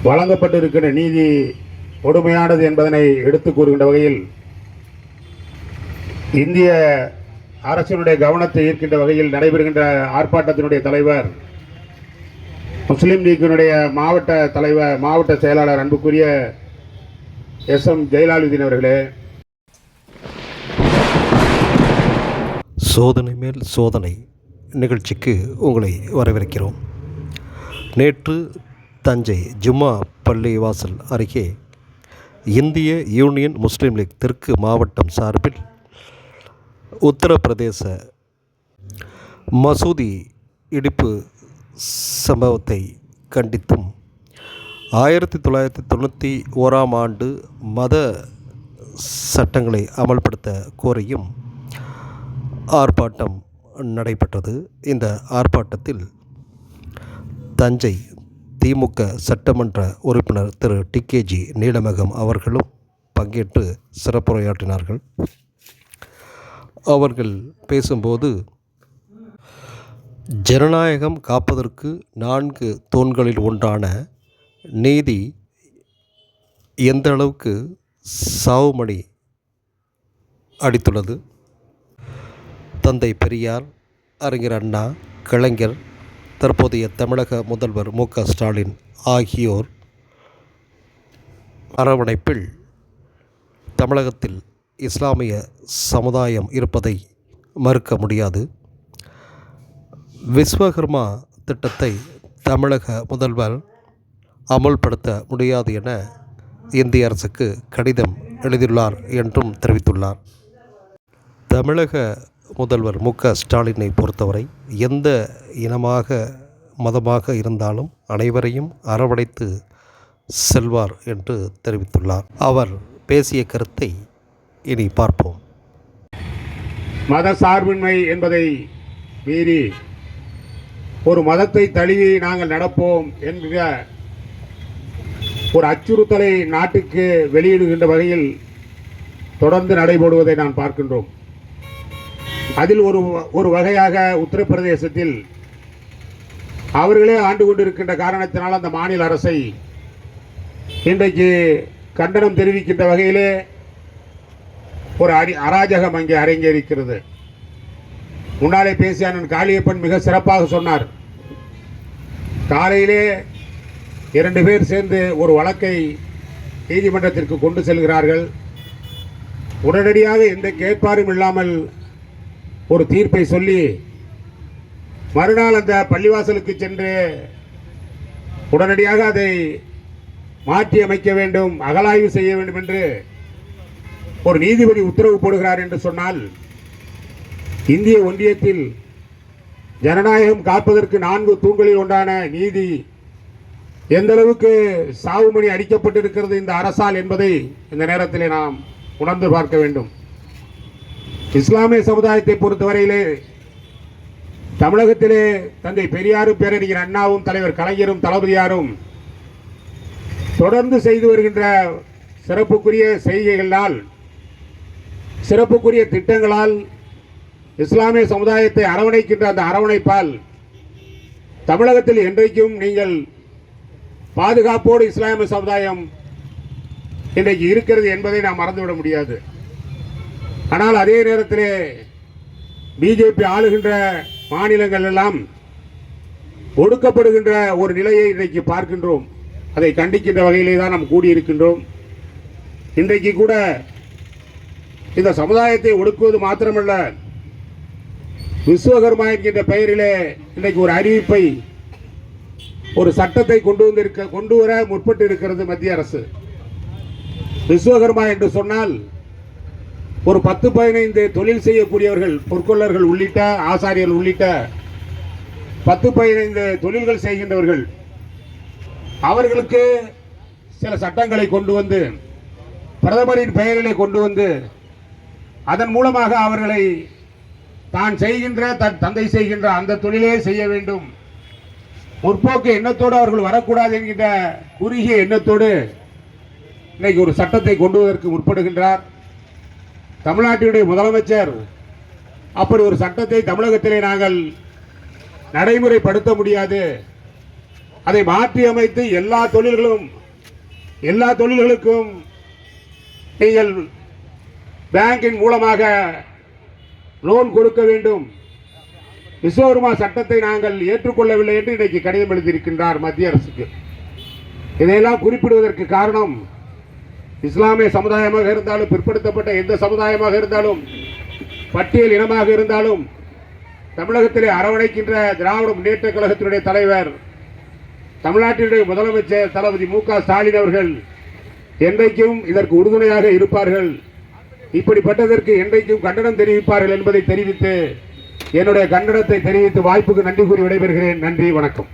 வழங்கப்பட்டிருக்கிற நீதி கொடுமையானது என்பதனை எடுத்துக் கூறுகின்ற வகையில் இந்திய அரசினுடைய கவனத்தை ஈர்க்கின்ற வகையில் நடைபெறுகின்ற ஆர்ப்பாட்டத்தினுடைய தலைவர், முஸ்லீம் லீக்கினுடைய மாவட்ட தலைவர், மாவட்ட செயலாளர் அன்புக்குரிய எஸ்.எம். ஜெயலலிதா அவர்களே, சோதனை மேல் சோதனை நிகழ்ச்சிக்கு உங்களை வரவேற்கிறோம். நேற்று தஞ்சை ஜும்மா பள்ளிவாசல் அருகே இந்திய யூனியன் முஸ்லீம் லீக் தெற்கு மாவட்டம் சார்பில் உத்தரப்பிரதேச மசூதி இடிப்பு சம்பவத்தை கண்டித்தும் 1991ஆம் ஆண்டு மத சட்டங்களை அமல்படுத்த கோரியும் ஆர்ப்பாட்டம் நடைபெற்றது. இந்த ஆர்ப்பாட்டத்தில் தஞ்சை திமுக சட்டமன்ற உறுப்பினர் திரு டி.கே.ஜி. நீலமேகம் அவர்களும் பங்கேற்று சிறப்புரையாற்றினார்கள். அவர்கள் பேசும்போது, ஜனநாயகம் காப்பதற்கு 4 தூண்களில் ஒன்றான நீதி எந்த அளவுக்கு சாவுமணி அடித்துள்ளது. தந்தை பெரியார், அறிஞர் அண்ணா, கலைஞர், தற்போதைய தமிழக முதல்வர் மு.க. ஸ்டாலின் ஆகியோர் அரவணைப்பில் தமிழகத்தில் இஸ்லாமிய சமுதாயம் இருப்பதை மறுக்க முடியாது. விஸ்வகர்மா திட்டத்தை தமிழக முதல்வர் அமுல்படுத்த முடியாது என இந்திய அரசுக்கு கடிதம் எழுதியுள்ளார் என்றும் தெரிவித்துள்ளார். தமிழக முதல்வர் மு.க. ஸ்டாலினை பொறுத்தவரை எந்த இனமாக மதமாக இருந்தாலும் அனைவரையும் அரவணைத்து செல்வார் என்று தெரிவித்துள்ளார். அவர் பேசிய கருத்தை இனி பார்ப்போம். மத சார்பின்மை என்பதை மீறி ஒரு மதத்தை தழுவி நாங்கள் நடப்போம் என்கிற ஒரு அச்சுறுத்தலை நாட்டுக்கு வெளியிடுகின்ற வகையில் தொடர்ந்து நடைபெறுவதை நான் பார்க்கின்றோம். அதில் ஒரு வகையாக உத்தரப்பிரதேசத்தில் அவர்களே ஆண்டு கொண்டிருக்கின்ற காரணத்தினால் அந்த மாநில அரசை இன்றைக்கு கண்டனம் தெரிவிக்கின்ற வகையிலே ஒரு அராஜகம் அங்கே அரங்கேறிக்கிறது. முன்னாலே பேசிய அண்ணன் காளியப்பன் மிக சிறப்பாக சொன்னார். காலையிலே 2 பேர் சேர்ந்து ஒரு வழக்கை நீதிமன்றத்திற்கு கொண்டு செல்கிறார்கள். உடனடியாக எந்த கேட்பாரும் இல்லாமல் ஒரு தீர்ப்பை சொல்லி மறுநாள் அந்த பள்ளிவாசலுக்கு சென்று உடனடியாக அதை மாற்றி அமைக்க வேண்டும், அகழாய்வு செய்ய வேண்டும் என்று ஒரு நீதிபதி உத்தரவு போடுகிறார் என்று சொன்னால், இந்திய ஒன்றியத்தில் ஜனநாயகம் காப்பதற்கு 4 தூண்களில் ஒன்றான நீதி எந்த அளவுக்கு சாவுமணி அடிக்கப்பட்டிருக்கிறது இந்த அரசால் என்பதை இந்த நேரத்தில் நாம் உணர்ந்து பார்க்க வேண்டும். இஸ்லாமிய சமுதாயத்தை பொறுத்தவரையிலே தமிழகத்திலே தந்தை பெரியாரும் பேரறிஞர் அண்ணாவும் தலைவர் கலைஞரும் தளபதியாரும் தொடர்ந்து செய்து வருகின்ற சிறப்புக்குரிய செய்கைகளால், சிறப்புக்குரிய திட்டங்களால், இஸ்லாமிய சமுதாயத்தை அரவணைக்கின்ற அந்த அரவணைப்பால் தமிழகத்தில் என்றைக்கும் நீங்கள் பாதுகாப்போடு இஸ்லாமிய சமுதாயம் இன்றைக்கு இருக்கிறது என்பதை நாம் மறந்துவிட முடியாது. ஆனால் அதே நேரத்திலே பிஜேபி ஆளுகின்ற மாநிலங்கள் எல்லாம் ஒடுக்கப்படுகின்ற ஒரு நிலையை இன்றைக்கு பார்க்கின்றோம். அதை கண்டிக்கின்ற வகையிலே தான் நாம் கூடியிருக்கின்றோம். இன்றைக்கு கூட இந்த சமுதாயத்தை ஒடுக்குவது மாத்திரமல்ல, விஸ்வகர்மா என்கின்ற பெயரிலே இன்றைக்கு ஒரு அறிவிப்பை, ஒரு சட்டத்தை கொண்டு வர முற்பட்டு இருக்கிறது மத்திய அரசு. விஸ்வகர்மா என்று சொன்னால் ஒரு 10-15 தொழில் செய்யக்கூடியவர்கள், பொற்கொள்ளர்கள் உள்ளிட்ட, ஆசாரியர்கள் உள்ளிட்ட 10-15 தொழில்கள் செய்கின்றவர்கள், அவர்களுக்கு சில சட்டங்களை கொண்டு வந்து பிரதமரின் பெயரிலே கொண்டு வந்து அதன் மூலமாக அவர்களை தான் செய்கின்ற, தன் தந்தை செய்கின்ற அந்த தொழிலே செய்ய வேண்டும், முற்போக்கு எண்ணத்தோடு அவர்கள் வரக்கூடாது என்கின்ற குறுகிய எண்ணத்தோடு இன்னைக்கு ஒரு சட்டத்தை கொண்டு வருவதற்கு முற்படுகின்றார். தமிழ்நாட்டினுடைய முதலமைச்சர் அப்படி ஒரு சட்டத்தை தமிழகத்திலே நாங்கள் நடைமுறைப்படுத்த முடியாது, அதை மாற்றி அமைத்து எல்லா தொழில்களுக்கும் நீங்கள் பேங்கின் மூலமாக லோன் கொடுக்க வேண்டும். விஸ்வகர்மா சட்டத்தை நாங்கள் ஏற்றுக்கொள்ளவில்லை என்று இன்றைக்கு கடிதம் எழுதியிருக்கின்றார் மத்திய அரசுக்கு. இதையெல்லாம் குறிப்பிடுவதற்கு காரணம், இஸ்லாமிய சமுதாயமாக இருந்தாலும், பிற்படுத்தப்பட்ட எந்த சமுதாயமாக இருந்தாலும், பட்டியல் இனமாக இருந்தாலும், தமிழகத்திலே அரவணைக்கின்ற திராவிட முன்னேற்ற கழகத்தினுடைய தலைவர், தமிழ்நாட்டினுடைய முதலமைச்சர் தளபதி மு.க. ஸ்டாலின் அவர்கள் என்றைக்கும் இதற்கு உறுதுணையாக இருப்பார்கள். இப்படிப்பட்டதற்கு என்றைக்கும் கண்டனம் தெரிவிப்பார்கள் என்பதை தெரிவித்து என்னுடைய கண்டனத்தை தெரிவித்து வாய்ப்புக்கு நன்றி கூறி விடைபெறுகிறேன். நன்றி, வணக்கம்.